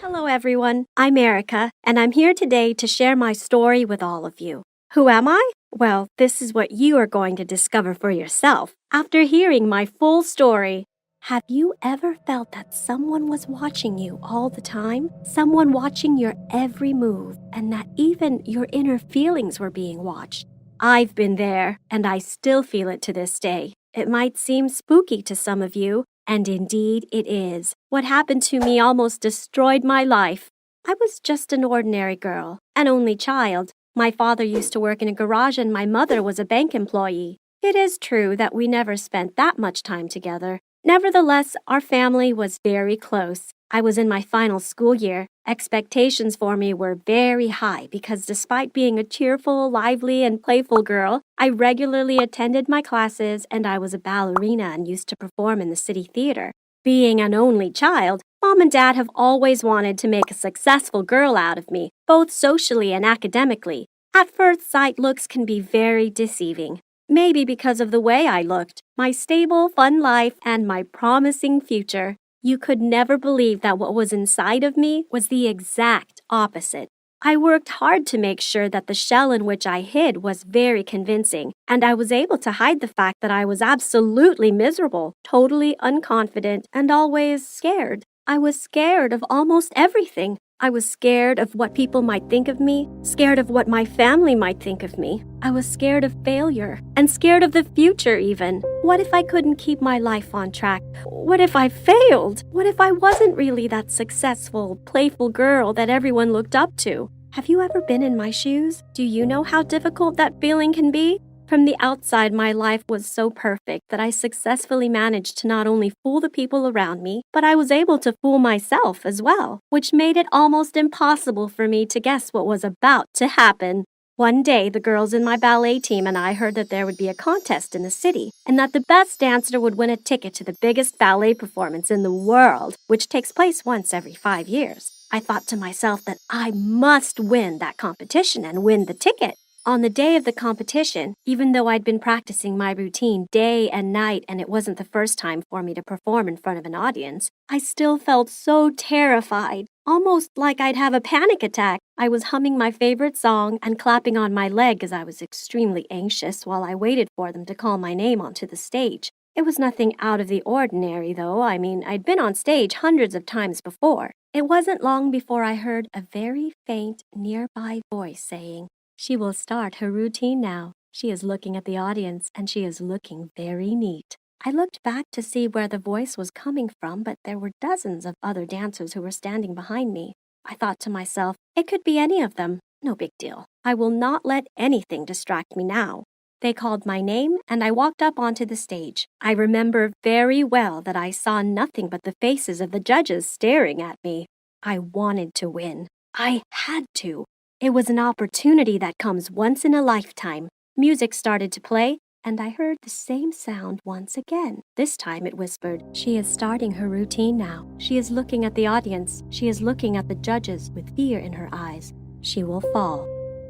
Hello, everyone. I'm Erica, and I'm here today to share my story with all of you. Who am I? Well, this is what you are going to discover for yourself after hearing my full story. Have you ever felt that someone was watching you all the time? Someone watching your every move, and that even your inner feelings were being watched? I've been there, and I still feel it to this day. It might seem spooky to some of you, and indeed it is. What happened to me almost destroyed my life. I was just an ordinary girl, an only child. My father used to work in a garage and my mother was a bank employee. It is true that we never spent that much time together. Nevertheless, our family was very close. I was in my final school year. Expectations for me were very high because despite being a cheerful, lively, and playful girl, I regularly attended my classes and I was a ballerina and used to perform in the city theater. Being an only child, Mom and Dad have always wanted to make a successful girl out of me, both socially and academically. At first sight, looks can be very deceiving. Maybe because of the way I looked, my stable, fun life, and my promising future. You could never believe that what was inside of me was the exact opposite. I worked hard to make sure that the shell in which I hid was very convincing, and I was able to hide the fact that I was absolutely miserable, totally unconfident, and always scared. I was scared of almost everything. I was scared of what people might think of me, scared of what my family might think of me. I was scared of failure, and scared of the future even. What if I couldn't keep my life on track? What if I failed? What if I wasn't really that successful, playful girl that everyone looked up to? Have you ever been in my shoes? Do you know how difficult that feeling can be? From the outside, my life was so perfect that I successfully managed to not only fool the people around me, but I was able to fool myself as well, which made it almost impossible for me to guess what was about to happen. One day, the girls in my ballet team and I heard that there would be a contest in the city, and that the best dancer would win a ticket to the biggest ballet performance in the world, which takes place once every 5 years. I thought to myself that I must win that competition and win the ticket. On the day of the competition, even though I'd been practicing my routine day and night and it wasn't the first time for me to perform in front of an audience, I still felt so terrified, almost like I'd have a panic attack. I was humming my favorite song and clapping on my leg as I was extremely anxious while I waited for them to call my name onto the stage. It was nothing out of the ordinary, though. I'd been on stage hundreds of times before. It wasn't long before I heard a very faint, nearby voice saying, "She will start her routine now. She is looking at the audience and she is looking very neat." I looked back to see where the voice was coming from, but there were dozens of other dancers who were standing behind me. I thought to myself, it could be any of them. No big deal. I will not let anything distract me now. They called my name and I walked up onto the stage. I remember very well that I saw nothing but the faces of the judges staring at me. I wanted to win. I had to. It was an opportunity that comes once in a lifetime. Music started to play, and I heard the same sound once again. This time it whispered, "She is starting her routine now. She is looking at the audience. She is looking at the judges with fear in her eyes. She will fall."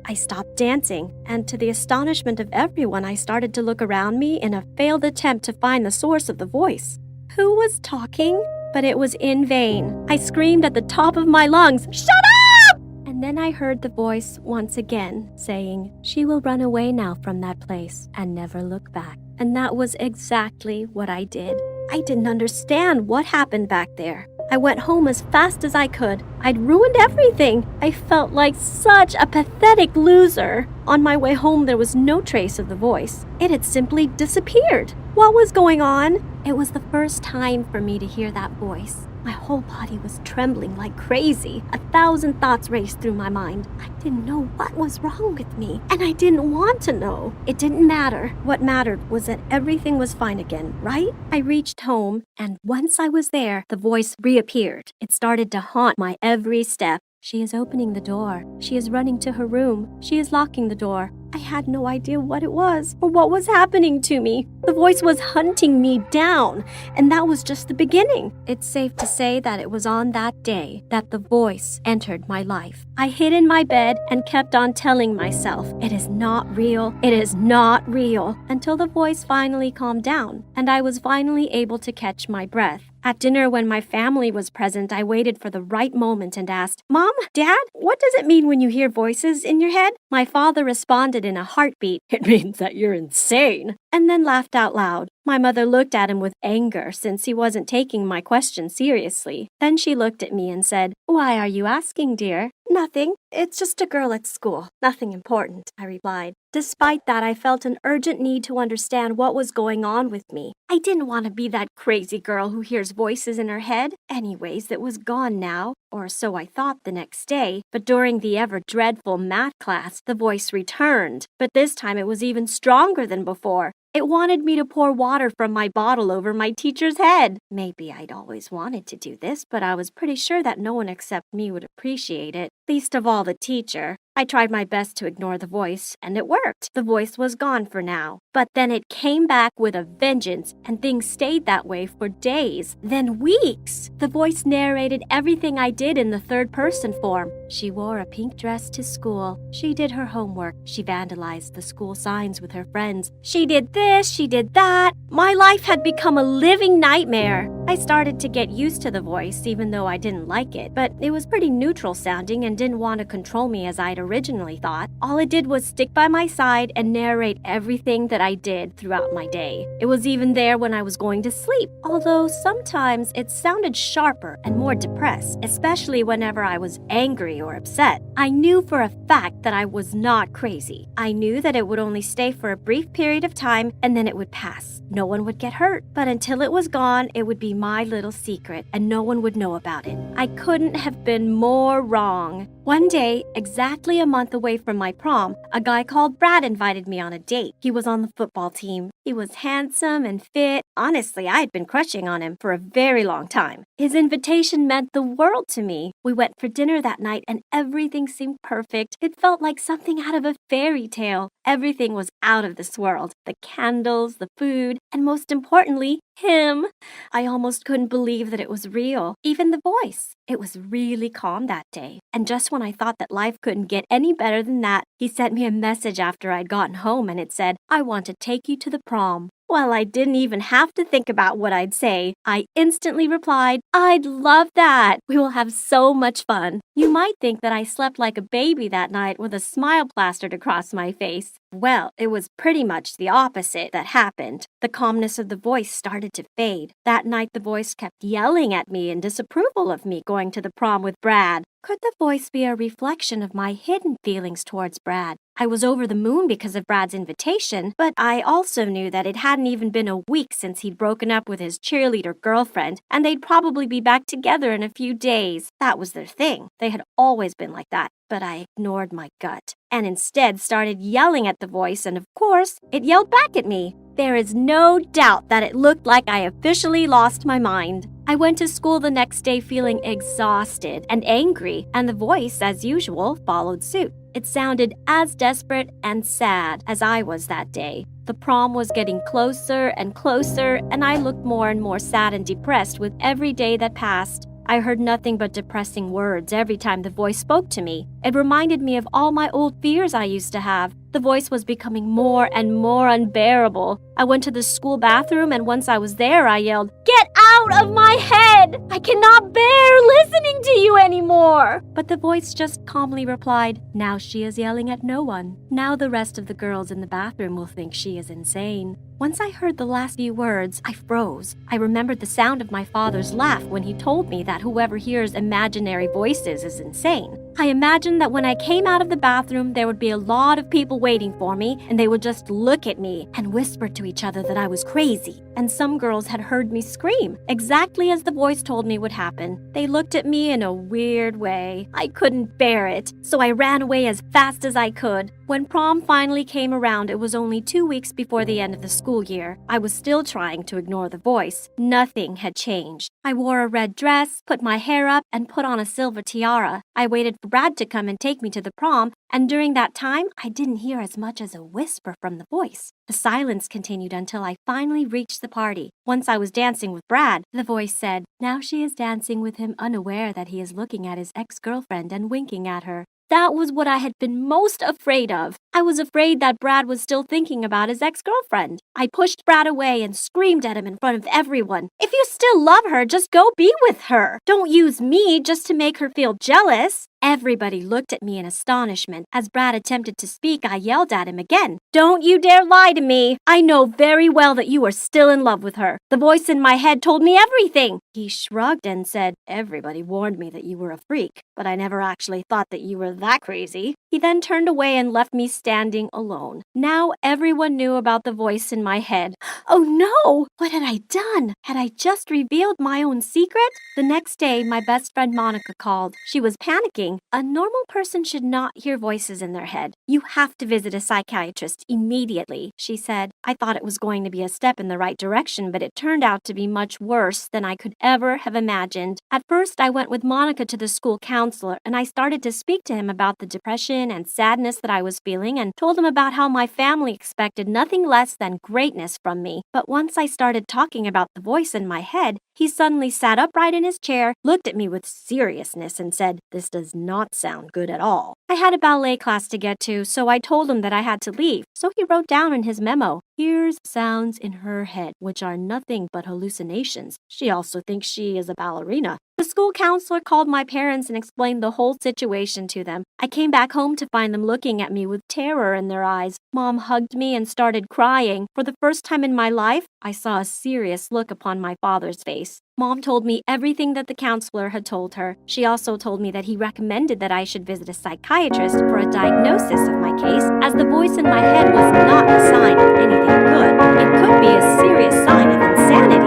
I stopped dancing, and to the astonishment of everyone, I started to look around me in a failed attempt to find the source of the voice. Who was talking? But it was in vain. I screamed at the top of my lungs, "Shut up!" And then I heard the voice once again saying, "She will run away now from that place and never look back." And that was exactly what I did. I didn't understand what happened back there. I went home as fast as I could. I'd ruined everything. I felt like such a pathetic loser. On my way home, there was no trace of the voice. It had simply disappeared. What was going on? It was the first time for me to hear that voice. My whole body was trembling like crazy. 1,000 thoughts raced through my mind. I didn't know what was wrong with me, and I didn't want to know. It didn't matter. What mattered was that everything was fine again, right? I reached home, and once I was there, the voice reappeared. It started to haunt my every step. "She is opening the door. She is running to her room. She is locking the door." I had no idea what it was or what was happening to me. The voice was hunting me down, and that was just the beginning. It's safe to say that it was on that day that the voice entered my life. I hid in my bed and kept on telling myself, it is not real, it is not real, until the voice finally calmed down, and I was finally able to catch my breath. At dinner, when my family was present, I waited for the right moment and asked, Mom, Dad, what does it mean when you hear voices in your head? My father responded in a heartbeat, It means that you're insane, and then laughed out loud. My mother looked at him with anger since he wasn't taking my question seriously. Then she looked at me and said, Why are you asking, dear? Nothing. It's just a girl at school. Nothing important, I replied. Despite that, I felt an urgent need to understand what was going on with me. I didn't want to be that crazy girl who hears voices in her head. Anyways, it was gone now, or so I thought the next day. But during the ever-dreadful math class, the voice returned. But this time it was even stronger than before. It wanted me to pour water from my bottle over my teacher's head. Maybe I'd always wanted to do this, but I was pretty sure that no one except me would appreciate it, least of all the teacher. I tried my best to ignore the voice, and it worked. The voice was gone for now. But then it came back with a vengeance, and things stayed that way for days, then weeks. The voice narrated everything I did in the third-person form. She wore a pink dress to school. She did her homework. She vandalized the school signs with her friends. She did this, she did that. My life had become a living nightmare. I started to get used to the voice, even though I didn't like it, but it was pretty neutral sounding and didn't want to control me as I'd originally thought. All it did was stick by my side and narrate everything that I did throughout my day. It was even there when I was going to sleep, although sometimes it sounded sharper and more depressed, especially whenever I was angry or upset. I knew for a fact that I was not crazy. I knew that it would only stay for a brief period of time and then it would pass. No one would get hurt, but until it was gone, it would be my little secret and no one would know about it. I couldn't have been more wrong. One day, exactly a month away from my prom, a guy called Brad invited me on a date. He was on the football team. He was handsome and fit. Honestly, I had been crushing on him for a very long time. His invitation meant the world to me. We went for dinner that night and everything seemed perfect. It felt like something out of a fairy tale. Everything was out of this world. The candles, the food, and most importantly, him. I almost couldn't believe that it was real. Even the voice. It was really calm that day. And just when I thought that life couldn't get any better than that, he sent me a message after I'd gotten home and it said, I want to take you to the prom. Well, I didn't even have to think about what I'd say. I instantly replied, I'd love that. We will have so much fun. You might think that I slept like a baby that night with a smile plastered across my face. Well, it was pretty much the opposite that happened. The calmness of the voice started to fade. That night, the voice kept yelling at me in disapproval of me going to the prom with Brad. Could the voice be a reflection of my hidden feelings towards Brad? I was over the moon because of Brad's invitation, but I also knew that it hadn't even been a week since he'd broken up with his cheerleader girlfriend, and they'd probably be back together in a few days. That was their thing. They had always been like that. But I ignored my gut and instead started yelling at the voice, and of course, it yelled back at me. There is no doubt that it looked like I officially lost my mind. I went to school the next day feeling exhausted and angry, and the voice, as usual, followed suit. It sounded as desperate and sad as I was that day. The prom was getting closer and closer, and I looked more and more sad and depressed with every day that passed. I heard nothing but depressing words every time the voice spoke to me. It reminded me of all my old fears I used to have. The voice was becoming more and more unbearable. I went to the school bathroom, and once I was there, I yelled, "Get out of my head! I cannot bear listening to you anymore!" But the voice just calmly replied, "Now she is yelling at no one. Now the rest of the girls in the bathroom will think she is insane." Once I heard the last few words, I froze. I remembered the sound of my father's laugh when he told me that whoever hears imaginary voices is insane. I imagined that when I came out of the bathroom, there would be a lot of people waiting for me, and they would just look at me and whisper to each other that I was crazy. And some girls had heard me scream, exactly as the voice told me would happen. They looked at me in a weird way. I couldn't bear it, so I ran away as fast as I could. When prom finally came around, it was only 2 weeks before the end of the school year. I was still trying to ignore the voice. Nothing had changed. I wore a red dress, put my hair up, and put on a silver tiara. I waited for Brad to come and take me to the prom, And during that time, I didn't hear as much as a whisper from the voice. The silence continued until I finally reached the party. Once I was dancing with Brad, the voice said, "Now she is dancing with him, unaware that he is looking at his ex-girlfriend and winking at her." That was what I had been most afraid of. I was afraid that Brad was still thinking about his ex-girlfriend. I pushed Brad away and screamed at him in front of everyone. "If you still love her, just go be with her. Don't use me just to make her feel jealous." Everybody looked at me in astonishment. As Brad attempted to speak, I yelled at him again. "Don't you dare lie to me. I know very well that you are still in love with her. The voice in my head told me everything." He shrugged and said, "Everybody warned me that you were a freak, but I never actually thought that you were that crazy." He then turned away and left me standing alone. Now everyone knew about the voice in my head. Oh no! What had I done? Had I just revealed my own secret? The next day, my best friend Monica called. She was panicking. A normal person should not hear voices in their head. "You have to visit a psychiatrist immediately," she said. I thought it was going to be a step in the right direction, but it turned out to be much worse than I could ever have imagined. At first, I went with Monica to the school counselor, and I started to speak to him about the depression and sadness that I was feeling and told him about how my family expected nothing less than greatness from me. But once I started talking about the voice in my head, he suddenly sat upright in his chair, looked at me with seriousness, and said, "This does not sound good at all." I had a ballet class to get to, so I told him that I had to leave. So he wrote down in his memo, "Here's sounds in her head, which are nothing but hallucinations. She also thinks she is a ballerina." The school counselor called my parents and explained the whole situation to them. I came back home to find them looking at me with terror in their eyes. Mom hugged me and started crying. For the first time in my life, I saw a serious look upon my father's face. Mom told me everything that the counselor had told her. She also told me that he recommended that I should visit a psychiatrist for a diagnosis of my case, as the voice in my head was not a sign of anything good. It could be a serious sign of insanity.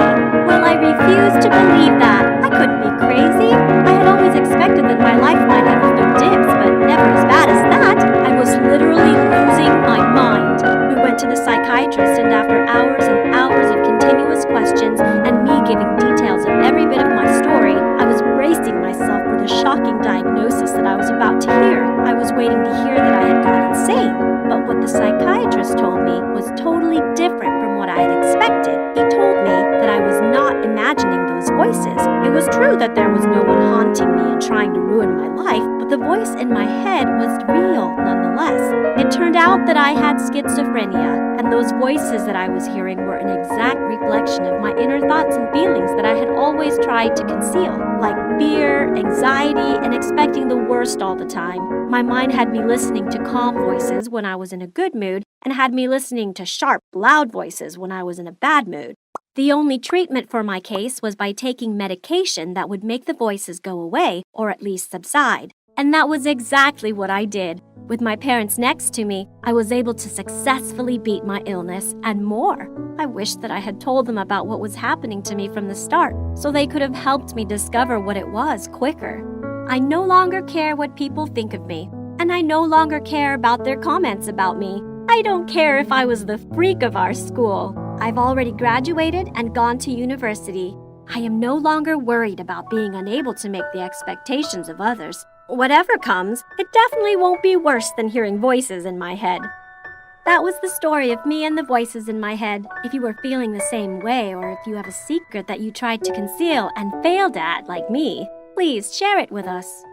Well, I refused to believe that. I couldn't be crazy. I had always expected that my life might have a few dips, but never as bad as that. I was literally losing my mind. We went to the psychiatrist, and after hours and hours of continuous questions and me giving details of every bit of my story, I was bracing myself for the shocking diagnosis that I was about to hear. I was waiting to hear that I had gone insane. But what the psychiatrist told me was totally different from what I had expected. He told me that I was not imagining those voices. It was true that there was no one haunting me and trying to ruin my life, but the voice in my head was real nonetheless. It turned out that I had schizophrenia, and those voices that I was hearing were an exact reflection of my inner thoughts and feelings that I had always tried to conceal, like fear, anxiety, and expecting the worst all the time. My mind had me listening to calm voices when I was in a good mood, and had me listening to sharp, loud voices when I was in a bad mood. The only treatment for my case was by taking medication that would make the voices go away, or at least subside. And that was exactly what I did. With my parents next to me, I was able to successfully beat my illness and more. I wish that I had told them about what was happening to me from the start, so they could have helped me discover what it was quicker. I no longer care what people think of me, and I no longer care about their comments about me. I don't care if I was the freak of our school. I've already graduated and gone to university. I am no longer worried about being unable to make the expectations of others. Whatever comes, it definitely won't be worse than hearing voices in my head. That was the story of me and the voices in my head. If you are feeling the same way, or if you have a secret that you tried to conceal and failed at, like me, please share it with us.